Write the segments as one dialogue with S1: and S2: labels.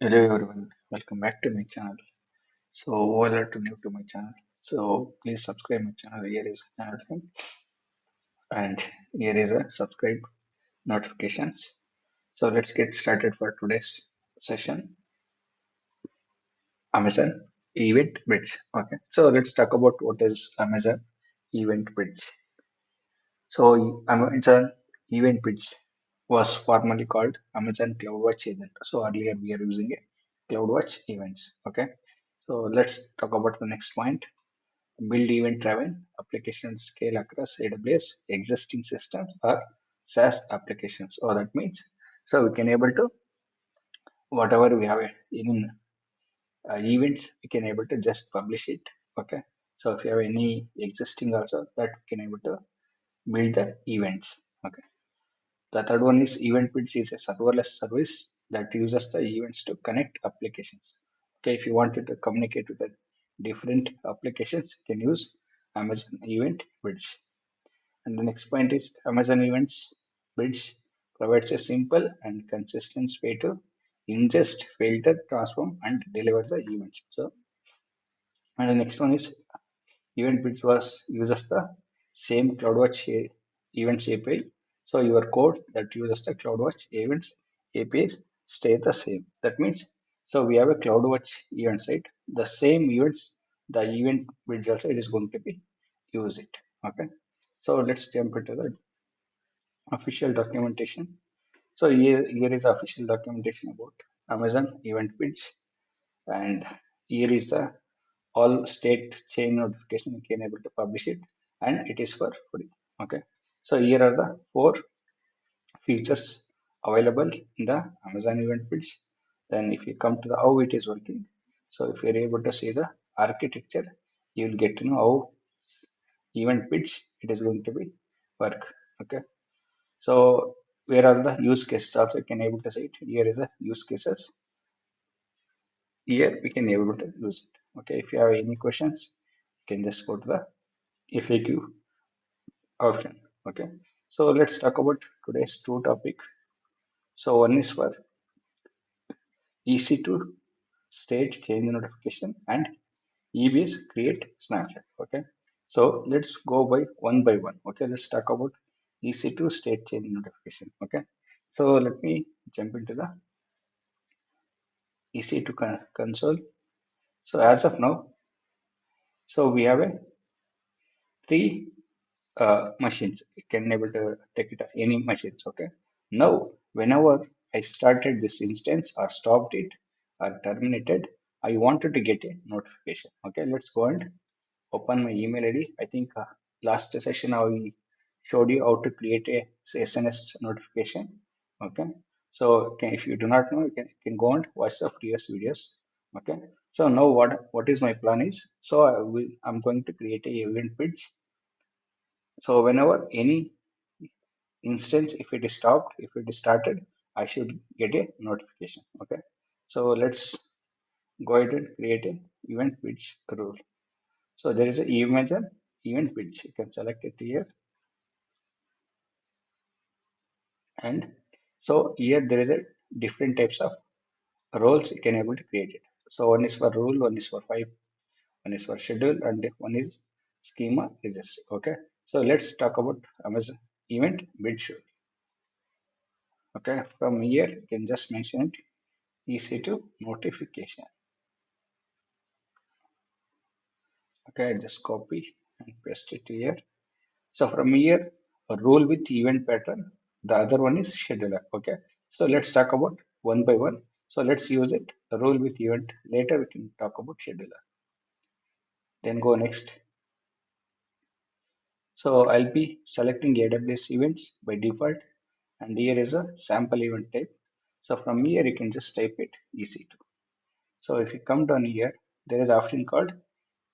S1: Hello everyone, welcome back to my channel. So, all are new to my channel. So, please subscribe my channel. Here is a channel link, and here is a subscribe notifications. So, let's get started for today's session. Amazon Event Bridge. Okay, so let's talk about what is Amazon Event Bridge. So, Amazon Event Bridge was formerly called Amazon CloudWatch Agent. So, earlier we are using a CloudWatch Events. Okay, so let's talk about the next point. Build event-driven applications scale across AWS existing systems or SaaS applications. So that means so we can able to whatever we have in events we can able to just publish it. Okay. So if you have any existing also that we can able to build the events. Okay. The third one is EventBridge is a serverless service that uses the events to connect applications. Okay, if you wanted to communicate with the different applications, you can use Amazon Event Bridge. And the next point is Amazon Events Bridge provides a simple and consistent way to ingest, filter, transform, and deliver the events. So, and the next one is EventBridge was uses the same CloudWatch Events API. So your code that uses the CloudWatch Events APIs stay the same. That means so we have a CloudWatch event site. The same events, the EventBridge also it is going to be use it. Okay. So let's jump into the official documentation. So here is official documentation about Amazon EventBridge, and here is the all state chain notification you can able to publish it, and it is for free. Okay, so here are the four features available in the Amazon EventBridge. Then if you come to the how it is working, so if you're able to see the architecture, you will get to know how EventBridge it is going to be work. Okay, so where are the use cases also you can able to see it. Here is the use cases. Here we can able to use it. Okay, if you have any questions, you can just go to the FAQ option. Okay, so let's talk about today's two topic. So one is for EC2 state change notification and EBS create snapshot. Okay, so let's go by one. Okay, let's talk about EC2 state change notification. Okay, so let me jump into the EC2 console. So as of now, so we have a three machines. You can able to take it any machines. Okay. Now, whenever I started this instance or stopped it or terminated, I wanted to get a notification. Okay, let's go and open my email ID. I think last session I showed you how to create a SNS notification. Okay, so if you do not know, you can go and watch the previous videos. Okay, so now what is my plan is, so I'm going to create a event page. So whenever any instance, if it is stopped, if it is started, I should get a notification. Okay. So let's go ahead and create an event page rule. So there is a Amazon event page. You can select it here. And so here there is a different types of roles you can able to create it. So one is for rule, one is for five, one is for schedule, and one is schema registry. Okay. So let's talk about Amazon event bridge. Okay, from here you can just mention it EC2 notification. Okay, just copy and paste it here. So from here, a rule with event pattern. The other one is scheduler. Okay, so let's talk about one by one. So let's use it. A rule with event. Later we can talk about scheduler. Then go next. So I'll be selecting AWS events by default, and here is a sample event type. So from here you can just type it EC2. So if you come down here, there is an option called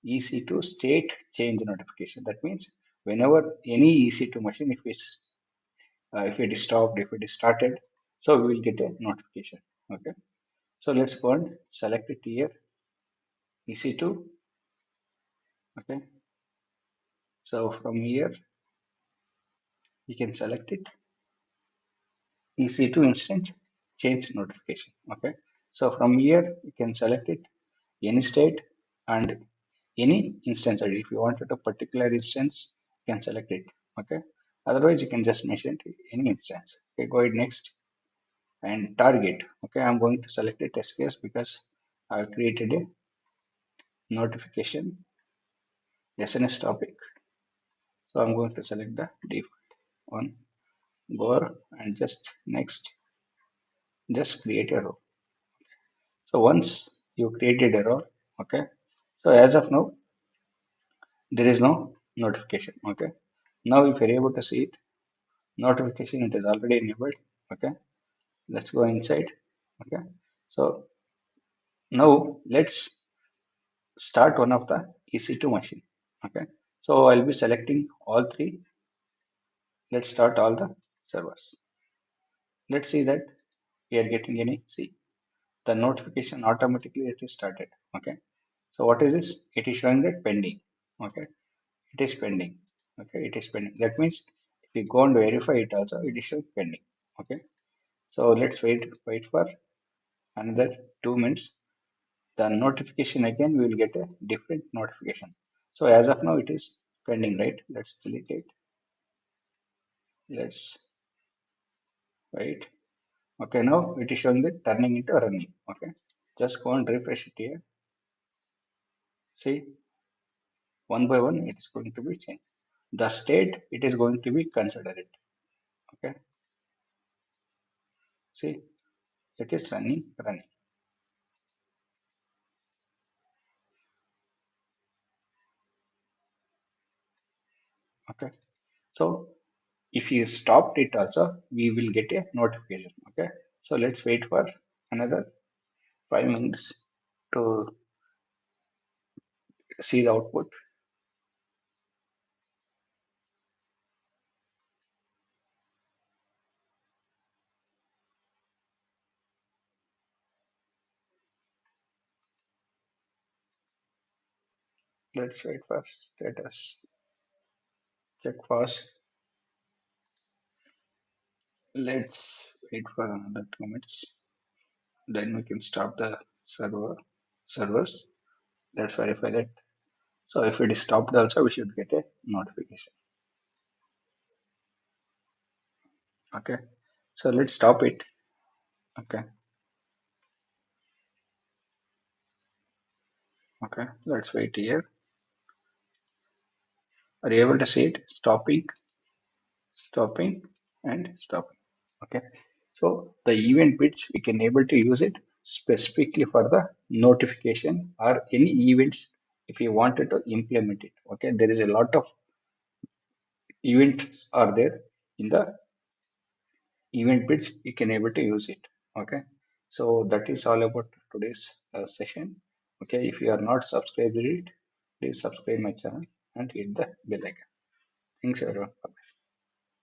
S1: EC2 state change notification. That means whenever any EC2 machine, if it is stopped, if it is started, so we will get a notification. Okay. So let's go and select it here, EC2. Okay. So from here, you can select it, EC2 instant change notification. Okay. So from here, you can select it any state and any instance ID. If you wanted a particular instance, you can select it. Okay. Otherwise, you can just mention it any instance. Okay, go ahead next and target. Okay, I'm going to select it SKS because I've created a notification SNS topic. So I'm going to select the default one. Go and just next, just create a row. So once you created a row, okay. So as of now, there is no notification. Okay. Now if you're able to see it, notification it is already enabled. Okay. Let's go inside. Okay. So now let's start one of the EC2 machine. Okay. So I'll be selecting all three. Let's start all the servers. Let's see that we are getting any. See the notification automatically it is started. Okay. So what is this? It is showing that pending. Okay. It is pending. Okay. It is pending. That means if we go and verify it also, it is showing pending. Okay. So let's wait for another 2 minutes. The notification again, we will get a different notification. So as of now, it is pending, right? Let's delete it. Let's wait. Okay, now it is showing that turning into running. Okay, just go and refresh it here. See, one by one, it is going to be changed. The state it is going to be considered. Okay, see, it is running. Okay, so if you stopped it also, we will get a notification. Okay, so let's wait for another 5 minutes to see the output. Let's wait for status. Check fast. Let's wait for another 2 minutes. Then we can stop the servers. Let's verify that. So if it is stopped also, we should get a notification. Okay. So let's stop it. Okay. Okay. Let's wait here. Are you able to see it? Stopping, and stopping. Okay. So the event which we can able to use it specifically for the notification or any events if you wanted to implement it. Okay. There is a lot of events are there in the event bits you can able to use it. Okay. So that is all about today's session. Okay. If you are not subscribed to it, please subscribe my channel and hit the bell icon. Thanks everyone. Bye.